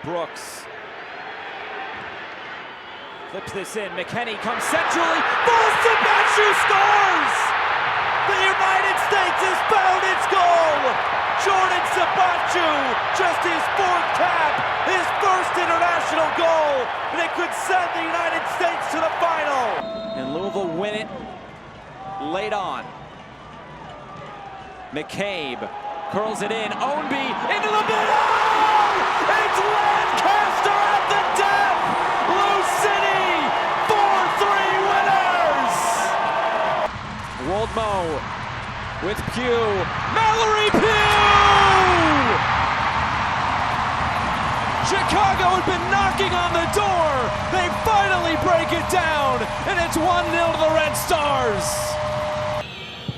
Brooks. Flips this in, McKennie comes centrally, falls to Batshu, scores! The United States has found its goal! Jordan Sabachu, just his fourth cap, his first international goal, and it could send the United States to the final. And Louisville win it late on. McCabe curls it in, Ownby into the middle! It's Lancaster at the death! Blue City, 4-3 winners! Woldmo with Pugh, Mallory Pugh! Chicago had been knocking on the door. They finally break it down, and it's 1-0 to the Red Stars.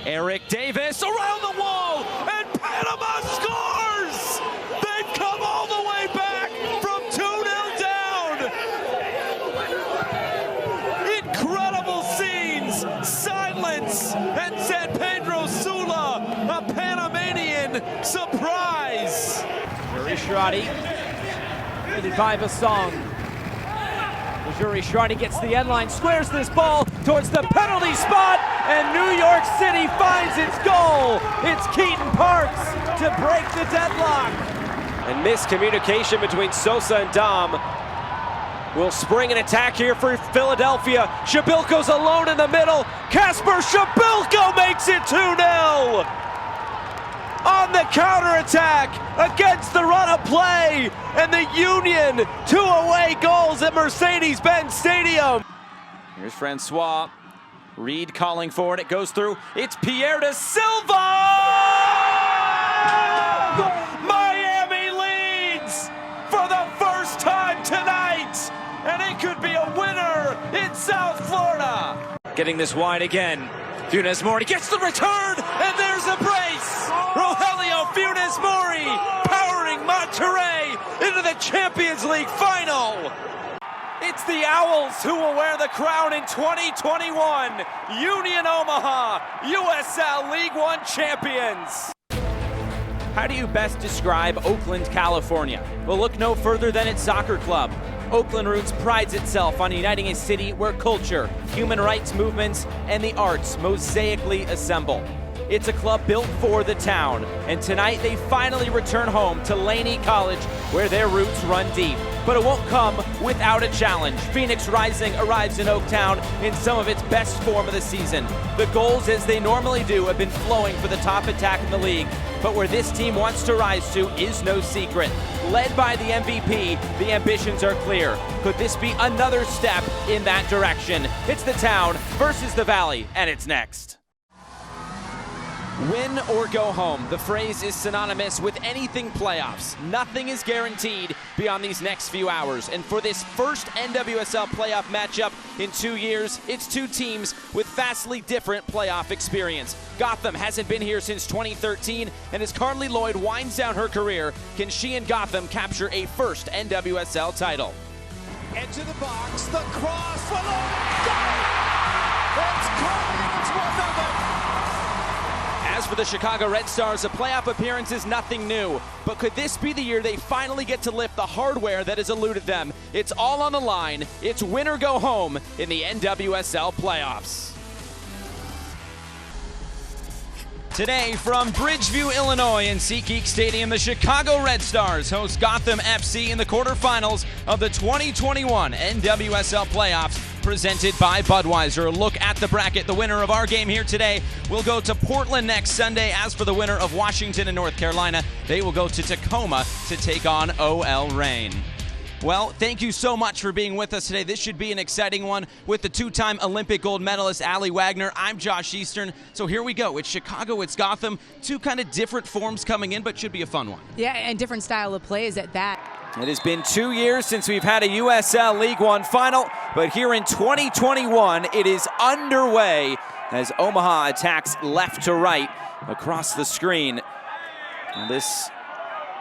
Eric Davis around the wall, and Panama scores! They've come all the way back from 2-0 down. Incredible scenes, silence, and San Pedro Sula, a Panamanian surprise. Yuri Shradi, leaded by Vasong. Yuri Shradi gets the end line, squares this ball towards the penalty spot, and New York City finds its goal. It's Keaton Parks to break the deadlock. And miscommunication between Sosa and Dom will spring an attack here for Philadelphia. Shabilko's alone in the middle. Kasper Shabilko makes it 2-0. On the counterattack against the run of play, and the Union 2 away goals at Mercedes-Benz Stadium. Here's Francois. Reed calling for it. It goes through. It's Pierre da Silva! Miami leads for the first time tonight, and it could be a winner in South Florida. Getting this wide again. Funes Mori gets the return, and there's a brace. Rogelio Funes Mori powering Monterrey into the Champions League final. It's the Owls who will wear the crown in 2021. Union Omaha, USL League One champions. How do you best describe Oakland, California? Well, look no further than its soccer club. Oakland Roots prides itself on uniting a city where culture, human rights movements, and the arts mosaically assemble. It's a club built for the town, and tonight they finally return home to Laney College, where their roots run deep. But it won't come without a challenge. Phoenix Rising arrives in Oaktown in some of its best form of the season. The goals, as they normally do, have been flowing for the top attack in the league. But where this team wants to rise to is no secret. Led by the MVP, the ambitions are clear. Could this be another step in that direction? It's the town versus the valley, and it's next. Win or go home. The phrase is synonymous with anything playoffs. Nothing is guaranteed beyond these next few hours. And for this first NWSL playoff matchup in 2 years, it's two teams with vastly different playoff experience. Gotham hasn't been here since 2013, and as Carly Lloyd winds down her career, can she and Gotham capture a first NWSL title? Into the box, the cross for the goal! It's Carly, it's 1-0. As for the Chicago Red Stars, a playoff appearance is nothing new. But could this be the year they finally get to lift the hardware that has eluded them? It's all on the line. It's win or go home in the NWSL playoffs. Today from Bridgeview, Illinois in SeatGeek Stadium, the Chicago Red Stars host Gotham FC in the quarterfinals of the 2021 NWSL playoffs, presented by Budweiser. A look at the bracket. The winner of our game here today will go to Portland next Sunday. As for the winner of Washington and North Carolina, they will go to Tacoma to take on OL Reign. Well, thank you so much for being with us today. This should be an exciting one with the two-time Olympic gold medalist Allie Wagner. I'm Josh Eastern. So here we go. It's Chicago, it's Gotham. Two kind of different forms coming in, but should be a fun one. Yeah, and different style of plays at that. It has been 2 years since we've had a USL League One Final, but here in 2021, it is underway as Omaha attacks left to right across the screen. And this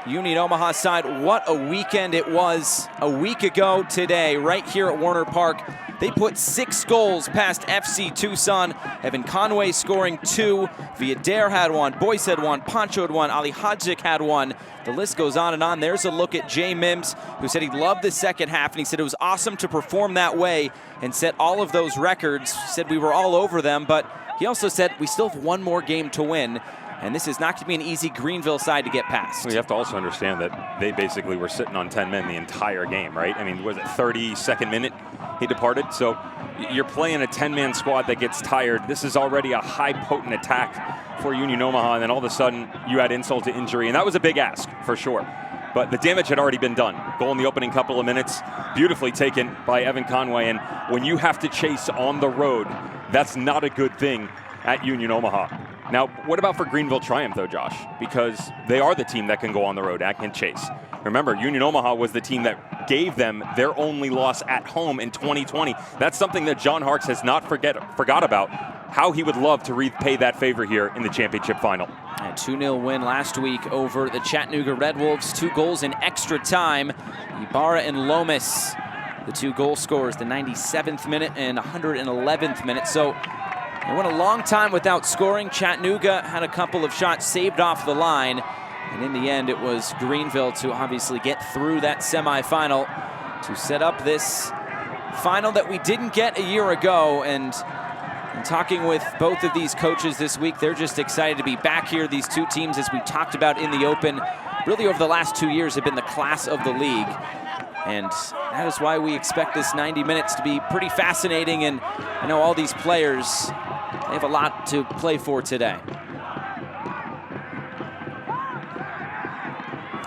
Union Omaha side. What a weekend it was a week ago today, right here at Warner Park. They put 6 goals past FC Tucson. Evan Conway scoring 2. Villader had 1. Boyce had 1. Pancho had 1. Ali Hadzik had 1. The list goes on and on. There's a look at Jay Mims, who said he loved the second half, and he said it was awesome to perform that way and set all of those records. He said we were all over them, but he also said we still have one more game to win. And this is not going to be an easy Greenville side to get past. Well, you have to also understand that they basically were sitting on 10 men the entire game, right? I mean, was it 32nd minute he departed? So you're playing a 10-man squad that gets tired. This is already a high potent attack for Union Omaha, and then all of a sudden you add insult to injury, and that was a big ask for sure. But the damage had already been done. Goal in the opening couple of minutes, beautifully taken by Evan Conway. And when you have to chase on the road, that's not a good thing at Union Omaha. Now, what about for Greenville Triumph, though, Josh? Because they are the team that can go on the road and can chase. Remember, Union Omaha was the team that gave them their only loss at home in 2020. That's something that John Harkes has not forgot about, how he would love to repay that favor here in the championship final. A 2-0 win last week over the Chattanooga Red Wolves. 2 goals in extra time. Ibarra and Lomas, the 2 goal scorers, the 97th minute and 111th minute. So they went a long time without scoring. Chattanooga had a couple of shots saved off the line. And in the end, it was Greenville to obviously get through that semifinal to set up this final that we didn't get a year ago. And in talking with both of these coaches this week, they're just excited to be back here. These 2 teams, as we talked about in the Open, really over the last 2 years have been the class of the league. And that is why we expect this 90 minutes to be pretty fascinating. And I know all these players, they have a lot to play for today.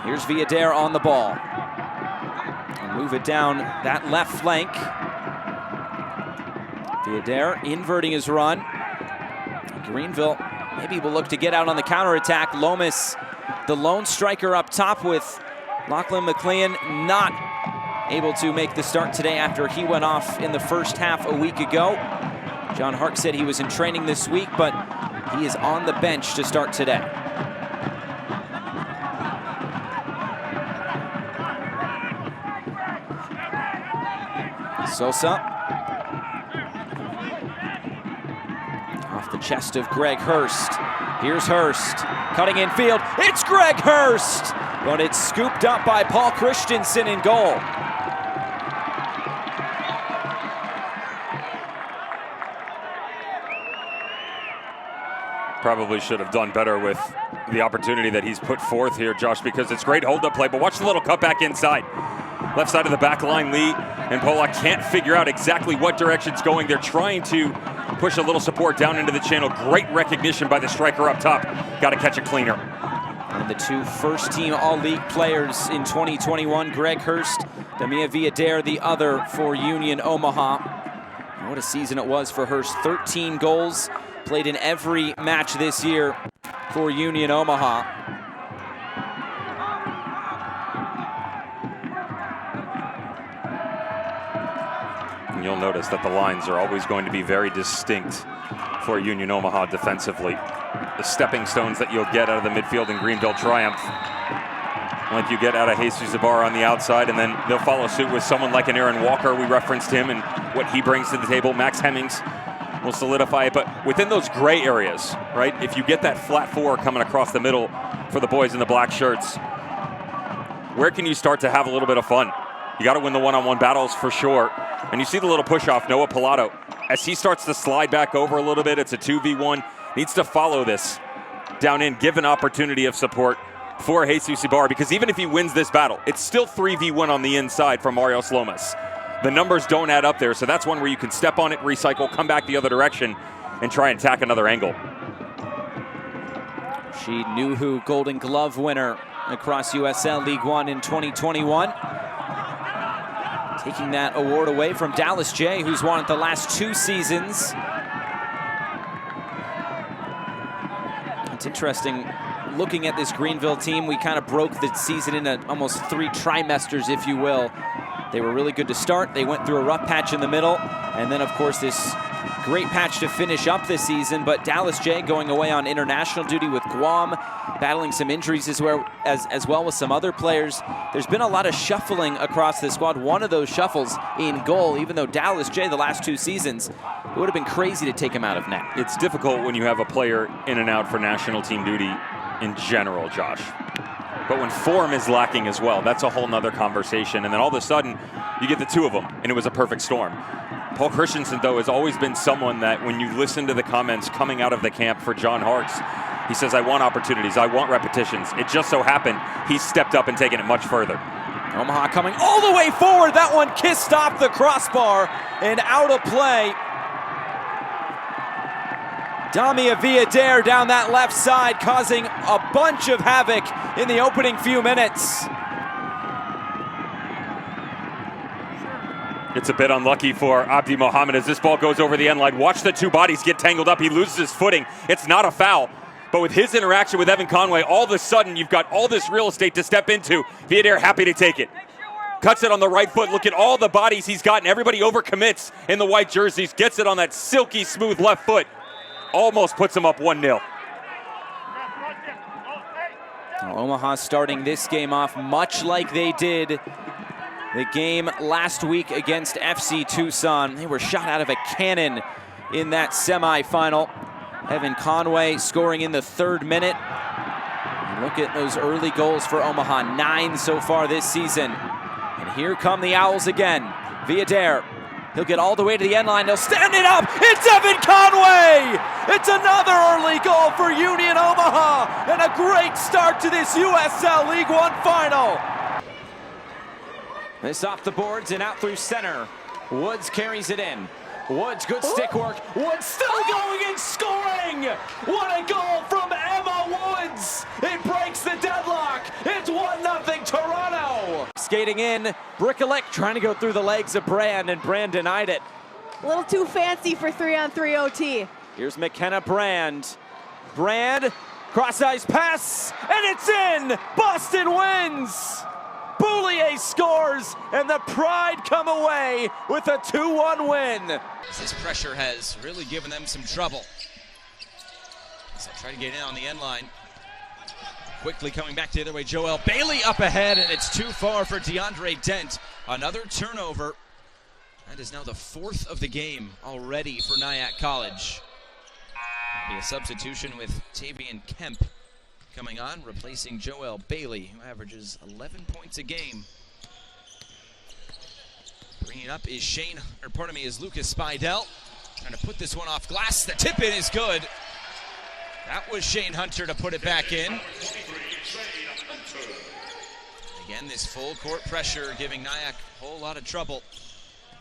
Here's Villader on the ball. And move it down that left flank. Villader inverting his run. Greenville maybe will look to get out on the counterattack. Lomas, the lone striker up top with Lachlan McLean, not able to make the start today after he went off in the first half a week ago. John Harkes said he was in training this week, but he is on the bench to start today. Sosa. Off the chest of Greg Hurst. Here's Hurst, cutting in field. It's Greg Hurst, but it's scooped up by Paul Christensen in goal. Probably should have done better with the opportunity that he's put forth here, Josh, because it's great hold-up play, but watch the little cutback inside. Left side of the back line, Lee and Polak can't figure out exactly what direction it's going. They're trying to push a little support down into the channel. Great recognition by the striker up top. Got to catch a cleaner. And the 2 first-team All-League players in 2021, Greg Hurst, Damia Villader, the other for Union Omaha. And what a season it was for Hurst. 13 goals, played in every match this year for Union Omaha. And you'll notice that the lines are always going to be very distinct for Union Omaha defensively. The stepping stones that you'll get out of the midfield in Greenville Triumph, like you get out of Jesus Ibarra on the outside, and then they'll follow suit with someone like an Aaron Walker. We referenced him and what he brings to the table. Max Hemmings will solidify it, but within those gray areas, right? If you get that flat 4 coming across the middle for the boys in the black shirts, where can you start to have a little bit of fun? You got to win the one-on-one battles for sure. And you see the little push-off, Noah Pilato. As he starts to slide back over a little bit, it's a 2v1. Needs to follow this down in, give an opportunity of support for Jesus Ibarra, because even if he wins this battle, it's still 3v1 on the inside from Mario Lomas. The numbers don't add up there, so that's one where you can step on it, recycle, come back the other direction, and try and attack another angle. She Nuhu Golden Glove winner across USL League One in 2021. Taking that award away from Dallas J, who's won it the last 2 seasons. It's interesting, looking at this Greenville team, we kind of broke the season into almost 3 trimesters, if you will. They were really good to start. They went through a rough patch in the middle. And then, of course, this great patch to finish up this season, but Dallas J going away on international duty with Guam, battling some injuries as well with some other players. There's been a lot of shuffling across the squad. One of those shuffles in goal, even though Dallas J the last 2 seasons, it would have been crazy to take him out of net. It's difficult when you have a player in and out for national team duty in general, Josh. But when form is lacking as well, that's a whole nother conversation. And then all of a sudden, you get the 2 of them, and it was a perfect storm. Paul Christensen, though, has always been someone that when you listen to the comments coming out of the camp for John Hartz, he says, I want opportunities, I want repetitions. It just so happened he's stepped up and taken it much further. Omaha coming all the way forward. That one kissed off the crossbar and out of play. Damia Villadere down that left side, causing a bunch of havoc in the opening few minutes. It's a bit unlucky for Abdi Mohammed as this ball goes over the end line. Watch the 2 bodies get tangled up. He loses his footing. It's not a foul. But with his interaction with Evan Conway, all of a sudden you've got all this real estate to step into. Villadere happy to take it. Cuts it on the right foot. Look at all the bodies he's gotten. Everybody overcommits in the white jerseys. Gets it on that silky smooth left foot. Almost puts him up 1-0. Omaha starting this game off much like they did the game last week against FC Tucson. They were shot out of a cannon in that semifinal. Evan Conway scoring in the 3rd minute. And look at those early goals for Omaha, 9 so far this season. And here come the Owls again. Villadere. He'll get all the way to the end line. He'll stand it up. It's Evan Conway! It's another early goal for Union Omaha, and a great start to this USL League One Final. This off the boards and out through center. Woods carries it in. Woods, good stick work. Woods still going and scoring! What a goal from Emma Woods! It breaks the deadlock. It's 1-0 Toronto. Skating in, Brickelec trying to go through the legs of Brand, and Brand denied it. A little too fancy for 3-on-3 OT. Here's McKenna Brand. Brand, cross-ice pass, and it's in! Boston wins! Boulier scores, and the Pride come away with a 2-1 win. This pressure has really given them some trouble. So try to get in on the end line. Quickly coming back the other way, Joel Bailey up ahead, and it's too far for DeAndre Dent. Another turnover. That is now the 4th of the game already for Nyack College. Be a substitution with Tavian Kemp coming on, replacing Joel Bailey, who averages 11 points a game. Bringing up is Lucas Spidell. Trying to put this one off glass. The tip in is good. That was Shane Hunter to put it back in. Again, this full court pressure giving Nyack a whole lot of trouble.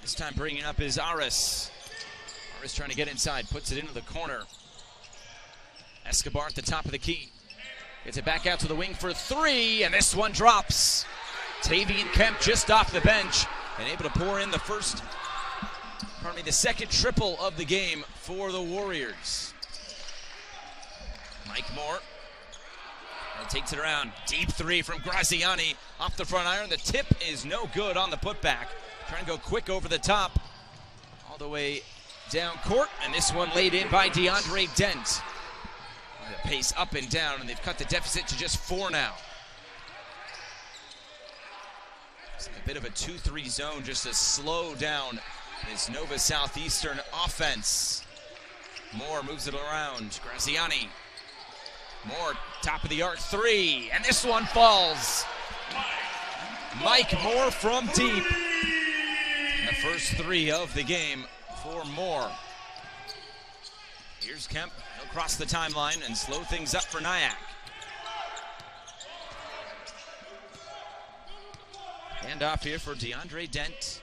This time bringing up is Aris. Aris trying to get inside, puts it into the corner. Escobar at the top of the key. Gets it back out to the wing for 3, and this one drops. Tavian Kemp just off the bench and able to pour in the second triple of the game for the Warriors. Mike Moore takes it around. Deep 3 from Graziani off the front iron. The tip is no good on the putback. Trying to go quick over the top. All the way down court, and this one laid in by DeAndre Dent. The pace up and down, and they've cut the deficit to just 4 now. It's like a bit of a 2-3 zone just to slow down this Nova Southeastern offense. Moore moves it around. Graziani. Moore, top of the arc, 3, and this one falls. Mike Moore from deep. And the first 3 of the game for Moore. Here's Kemp. He'll cross the timeline and slow things up for Nyack. Hand off here for DeAndre Dent.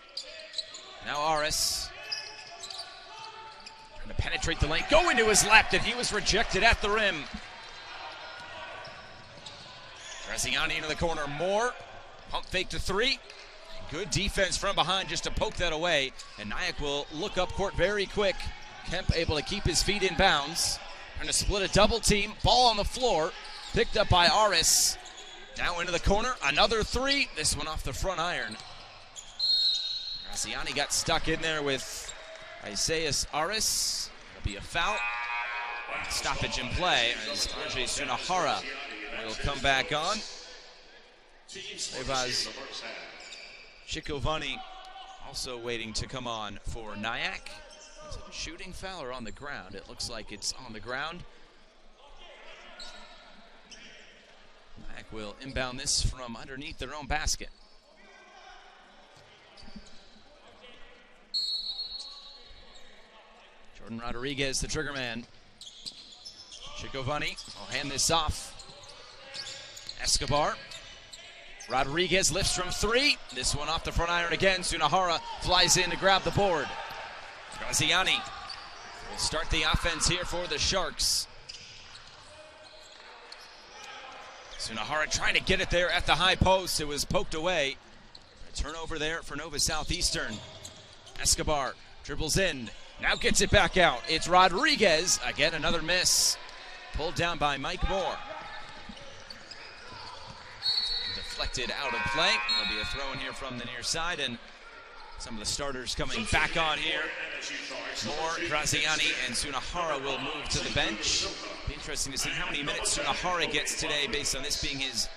Now Aris. Trying to penetrate the lane. Go into his left, and he was rejected at the rim. Graziani into the corner. Moore. Pump fake to 3. Good defense from behind just to poke that away. And Nyack will look up court very quick. Kemp able to keep his feet in bounds. Trying to split a double team. Ball on the floor. Picked up by Aris. Now into the corner. Another 3. This one off the front iron. Graziani got stuck in there with Isaias Aris. It'll be a foul. Stoppage in play as RJ Sunahara will come back on. Evaz Chikovani also waiting to come on for Nyack. Is it a shooting foul or on the ground? It looks like it's on the ground. Nyack will inbound this from underneath their own basket. Jordan Rodriguez, the trigger man. Chikovani will hand this off. Escobar. Rodriguez lifts from three. This one off the front iron again. Sunahara flies in to grab the board. Graziani will start the offense here for the Sharks. Sunahara trying to get it there at the high post. It was poked away. A turnover there for Nova Southeastern. Escobar dribbles in. Now gets it back out. It's Rodriguez. Again, another miss. Pulled down by Mike Moore. Deflected out of play. There'll be a throw in here from the near side, and some of the starters coming back on here. Moore, Graziani, and Sunahara will move to the bench. Be interesting to see how many minutes Sunahara gets today based on this being his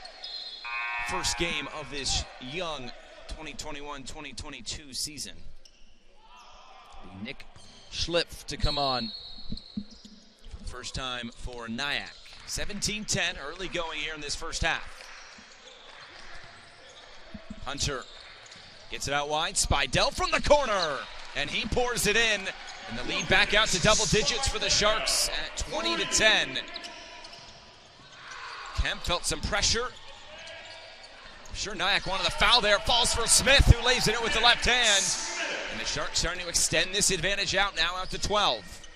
first game of this young 2021-2022 season. Nick Schlipf to come on for the first time for Nyack. 17-10, early going here in this first half. Hunter gets it out wide. Spidell from the corner, and he pours it in. And the lead back out to double digits for the Sharks at 20-10. Kemp felt some pressure. I'm sure Nyack wanted the foul there. Falls for Smith, who lays it in with the left hand. And the Sharks starting to extend this advantage out now out to 12.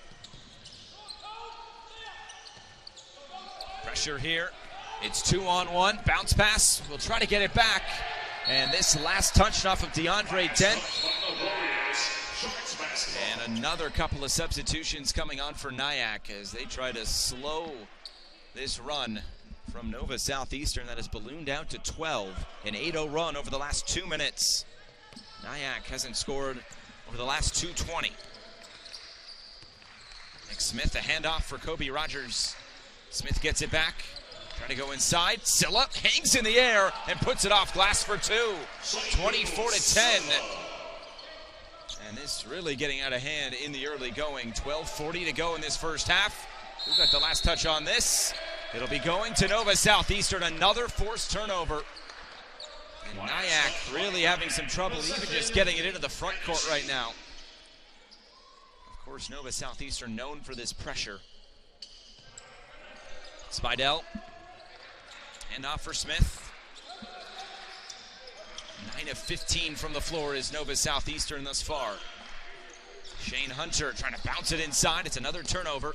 Pressure here. It's 2-on-1. Bounce pass. We'll try to get it back. And this last touch off of DeAndre Dent. And another couple of substitutions coming on for Nyack as they try to slow this run from Nova Southeastern that has ballooned out to 12. An 8-0 run over the last 2 minutes. Nyack hasn't scored over the last 2:20. Nick Smith, a handoff for Kobe Rogers. Smith gets it back. Trying to go inside. Silla hangs in the air and puts it off glass for two. 24-10. And this really getting out of hand in the early going. 12:40 to go in this first half. Who got the last touch on this? It'll be going to Nova Southeastern. Another forced turnover. And Nyack really having some trouble even just getting it into the front court right now. Of course, Nova Southeastern known for this pressure. Spidell. And off for Smith. 9 of 15 from the floor is Nova Southeastern thus far. Shane Hunter trying to bounce it inside. It's another turnover.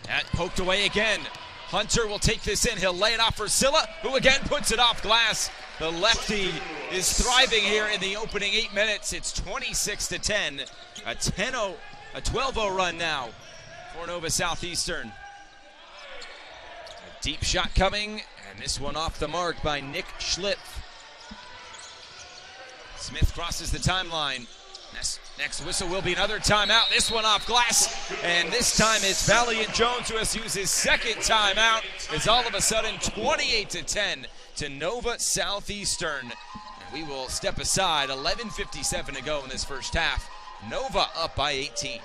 That poked away again. Hunter will take this in. He'll lay it off for Silla, who again puts it off glass. The lefty is thriving here in the opening 8 minutes. It's 26-10. A 12-0 run now for Nova Southeastern. A deep shot coming, and this one off the mark by Nick Schlipf. Smith crosses the timeline. Next whistle will be another timeout. This one off glass, and this time it's Valiant Jones who has used his second timeout. It's all of a sudden 28-10 to Nova Southeastern. And we will step aside. 11:57 to go in this first half. Nova up by 18.